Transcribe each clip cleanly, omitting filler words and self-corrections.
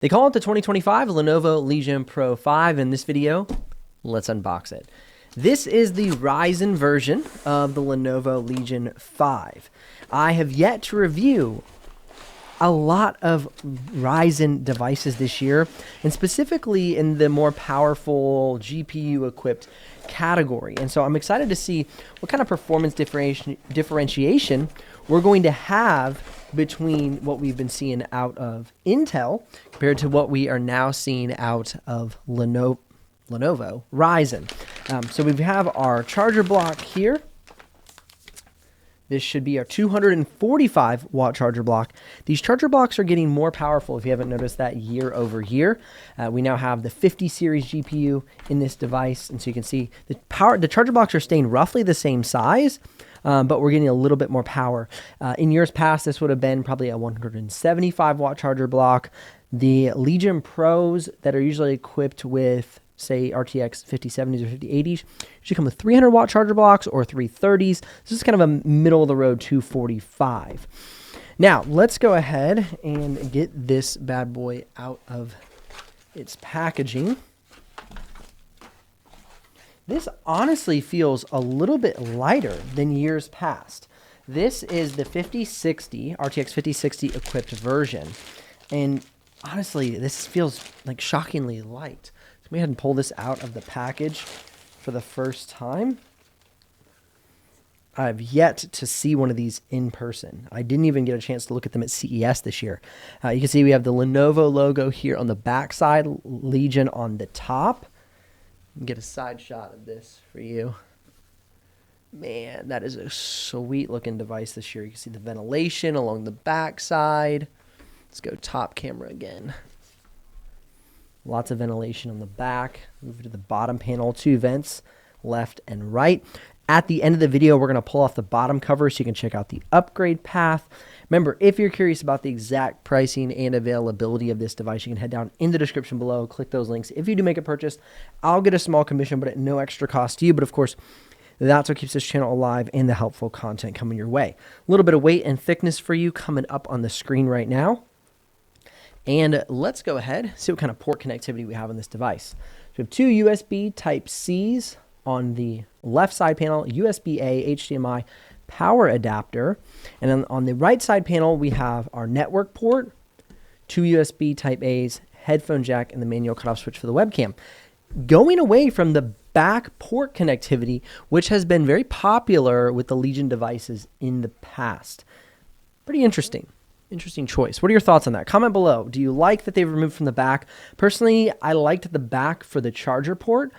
They call it the 2025 Lenovo Legion Pro 5. In this video, let's unbox it. This is the Ryzen version of the Lenovo Legion 5. I have yet to review a lot of Ryzen devices this year, and specifically in the more powerful GPU-equipped category. And so I'm excited to see what kind of performance differentiation we're going to have between what we've been seeing out of Intel compared to what we are now seeing out of Lenovo Ryzen. So we have our charger block here. This should be our 245 watt charger block. These charger blocks are getting more powerful if you haven't noticed that year over year. We now have the 50 series GPU in this device. And so you can see the charger blocks are staying roughly the same size, but we're getting a little bit more power. In years past, this would have been probably a 175 watt charger block. The Legion Pros that are usually equipped with, say, RTX 5070s or 5080s, should come with 300 watt charger blocks or 330s. This is kind of a middle of the road 245. Now, let's go ahead and get this bad boy out of its packaging. This honestly feels a little bit lighter than years past. This is the 5060, RTX 5060 equipped version. And honestly, this feels like shockingly light. Let me go ahead and pull this out of the package for the first time. I've yet to see one of these in person. I didn't even get a chance to look at them at CES this year. You can see we have the Lenovo logo here on the back side, Legion on the top. Get a side shot of this for you. Man, that is a sweet looking device this year. You can see the ventilation along the back side. Let's go top camera again. Lots of ventilation on the back. Move to the bottom panel, 2 vents, left and right. At the end of the video, we're going to pull off the bottom cover so you can check out the upgrade path. Remember, if you're curious about the exact pricing and availability of this device, you can head down in the description below, click those links. If you do make a purchase, I'll get a small commission, but at no extra cost to you. But of course, that's what keeps this channel alive and the helpful content coming your way. A little bit of weight and thickness for you coming up on the screen right now. And let's go ahead, see what kind of port connectivity we have on this device. So we have 2 USB Type-Cs on the left side panel, USB-A, HDMI power adapter. And then on the right side panel, we have our network port, 2 USB Type-A's, headphone jack, and the manual cutoff switch for the webcam. Going away from the back port connectivity, which has been very popular with the Legion devices in the past. Pretty interesting. Interesting choice. What are your thoughts on that? Comment below. Do you like that they've removed from the back? Personally, I liked the back for the charger port,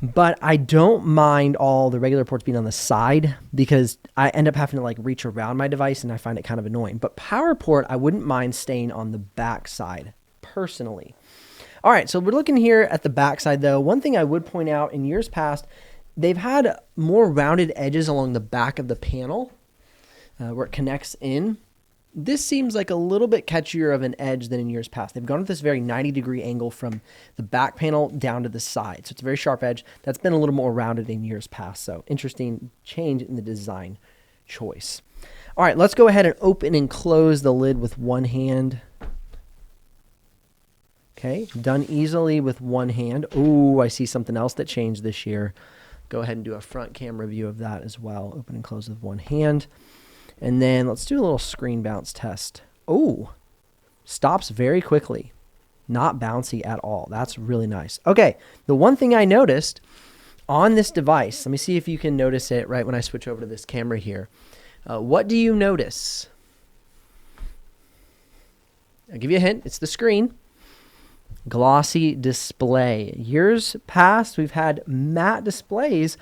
but I don't mind all the regular ports being on the side because I end up having to like reach around my device and I find it kind of annoying. But power port, I wouldn't mind staying on the back side personally. All right, so we're looking here at the back side though. One thing I would point out in years past, they've had more rounded edges along the back of the panel where it connects in. This seems like a little bit catchier of an edge than in years past. They've gone with this very 90-degree angle from the back panel down to the side. So it's a very sharp edge. That's been a little more rounded in years past. So interesting change in the design choice. All right, let's go ahead and open and close the lid with one hand. Okay, done easily with one hand. Ooh, I see something else that changed this year. Go ahead and do a front camera view of that as well. Open and close with one hand. And then let's do a little screen bounce test. Oh, stops very quickly. Not bouncy at all. That's really nice. Okay, the one thing I noticed on this device, let me see if you can notice it right when I switch over to this camera here. What do you notice? I'll give you a hint. It's the screen. Glossy display. Years past, we've had matte displays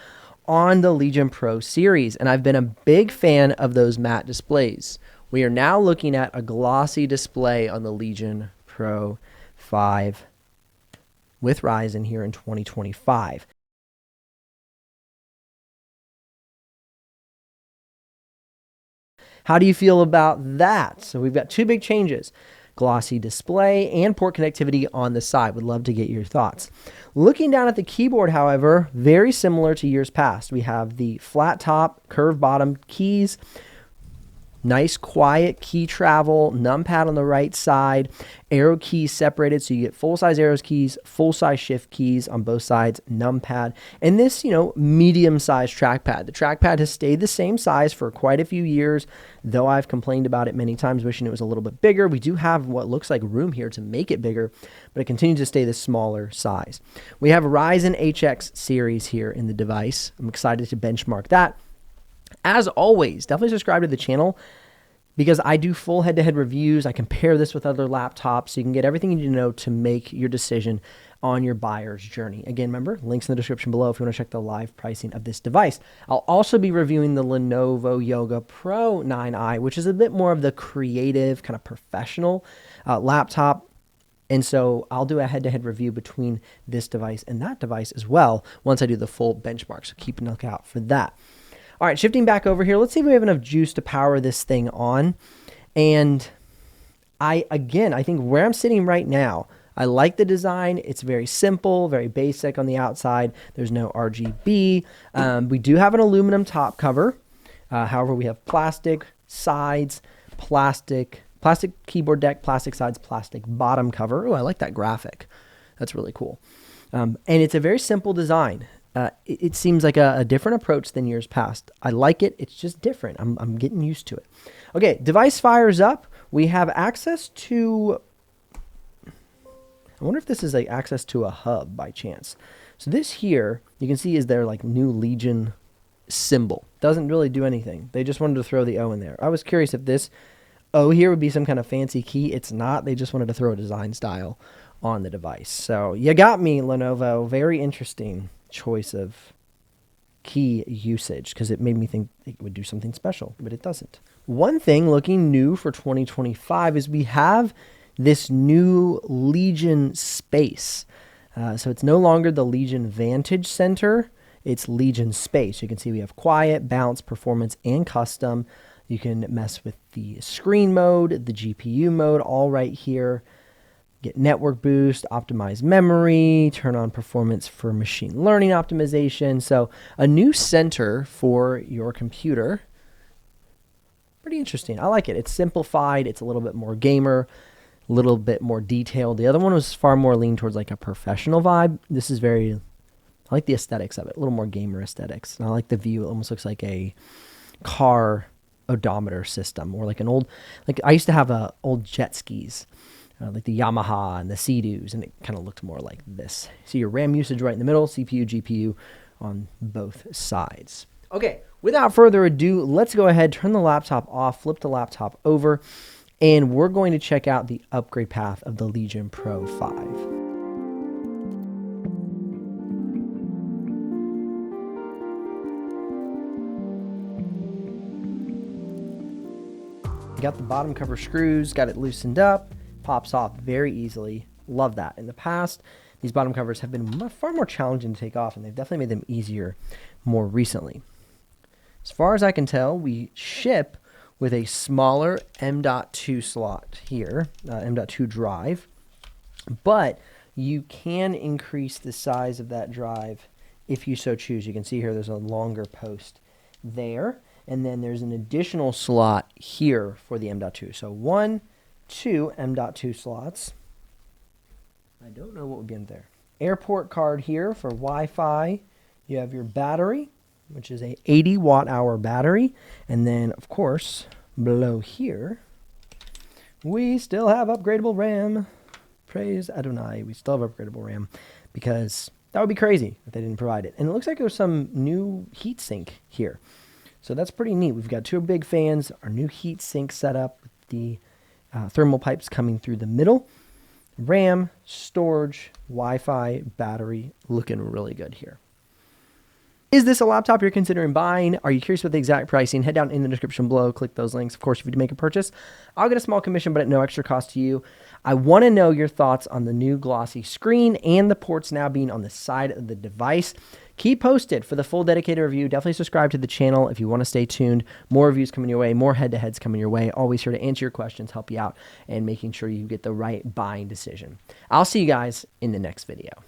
on the Legion Pro series, and I've been a big fan of those matte displays. We are now looking at a glossy display on the Legion Pro 5 with Ryzen here in 2025. How do you feel about that? So we've got 2 big changes. Glossy display and port connectivity on the side. Would love to get your thoughts. Looking down at the keyboard, however, very similar to years past. We have the flat top, curved bottom keys Nice quiet key travel, numpad on the right side, arrow keys separated so you get full-size arrows keys, full-size shift keys on both sides, numpad, and this, medium-sized trackpad. The trackpad has stayed the same size for quite a few years, though I've complained about it many times, wishing it was a little bit bigger. We do have what looks like room here to make it bigger, but it continues to stay the smaller size. We have a Ryzen HX series here in the device. I'm excited to benchmark that. As always, definitely subscribe to the channel because I do full head-to-head reviews. I compare this with other laptops so you can get everything you need to know to make your decision on your buyer's journey. Again, remember, links in the description below if you want to check the live pricing of this device. I'll also be reviewing the Lenovo Yoga Pro 9i, which is a bit more of the creative, kind of professional laptop. And so I'll do a head-to-head review between this device and that device as well once I do the full benchmark. So keep a lookout for that. All right, shifting back over here, let's see if we have enough juice to power this thing on. And I think where I'm sitting right now, I like the design. It's very simple, very basic on the outside. There's no RGB. We do have an aluminum top cover. However, we have plastic sides, plastic keyboard deck, plastic sides, plastic bottom cover. Oh, I like that graphic. That's really cool. And it's a very simple design. It seems like a different approach than years past. I like it. It's just different. I'm getting used to it. Okay, device fires up. We have access to, I wonder if this is like access to a hub by chance. So this here, you can see is their like new Legion symbol. Doesn't really do anything. They just wanted to throw the O in there. I was curious if this O here would be some kind of fancy key. It's not. They just wanted to throw a design style on the device. So you got me, Lenovo. Very interesting choice of key usage because it made me think it would do something special, but it doesn't. One thing looking new for 2025 is we have this new Legion space. So it's no longer the Legion Vantage Center. It's Legion Space. You can see we have quiet, bounce, performance, and custom. You can mess with the screen mode, the GPU mode, all right here. Get network boost, optimize memory, turn on performance for machine learning optimization. So a new center for your computer. Pretty interesting. I like it. It's simplified. It's a little bit more gamer, a little bit more detailed. The other one was far more lean towards like a professional vibe. This is very, I like the aesthetics of it, a little more gamer aesthetics. And I like the view. It almost looks like a car odometer system or like an old, like I used to have old jet skis. Like the Yamaha and the Sea-Doos, and it kind of looked more like this. So your RAM usage right in the middle, CPU, GPU on both sides. Okay, without further ado, let's go ahead, turn the laptop off, flip the laptop over, and we're going to check out the upgrade path of the Legion Pro 5. Got the bottom cover screws, got it loosened up. Pops off very easily. Love that. In the past, these bottom covers have been far more challenging to take off, and they've definitely made them easier more recently. As far as I can tell, we ship with a smaller M.2 slot here, M.2 drive, but you can increase the size of that drive if you so choose. You can see here there's a longer post there, and then there's an additional slot here for the M.2. So two M.2 slots. I don't know what would be in there. Airport card here for Wi-Fi. You have your battery, which is a 80 watt-hour battery. And then, of course, below here, we still have upgradable RAM. Praise Adonai. We still have upgradable RAM because that would be crazy if they didn't provide it. And it looks like there's some new heatsink here. So that's pretty neat. We've got two big fans, our new heatsink setup with the thermal pipes coming through the middle. RAM, storage, Wi-Fi, battery, looking really good here. Is this a laptop you're considering buying? Are you curious about the exact pricing? Head down in the description below, click those links. Of course, if you do make a purchase, I'll get a small commission, but at no extra cost to you. I want to know your thoughts on the new glossy screen and the ports now being on the side of the device. Keep posted for the full dedicated review. Definitely subscribe to the channel if you want to stay tuned. More reviews coming your way, more head-to-heads coming your way. Always here to answer your questions, help you out, and making sure you get the right buying decision. I'll see you guys in the next video.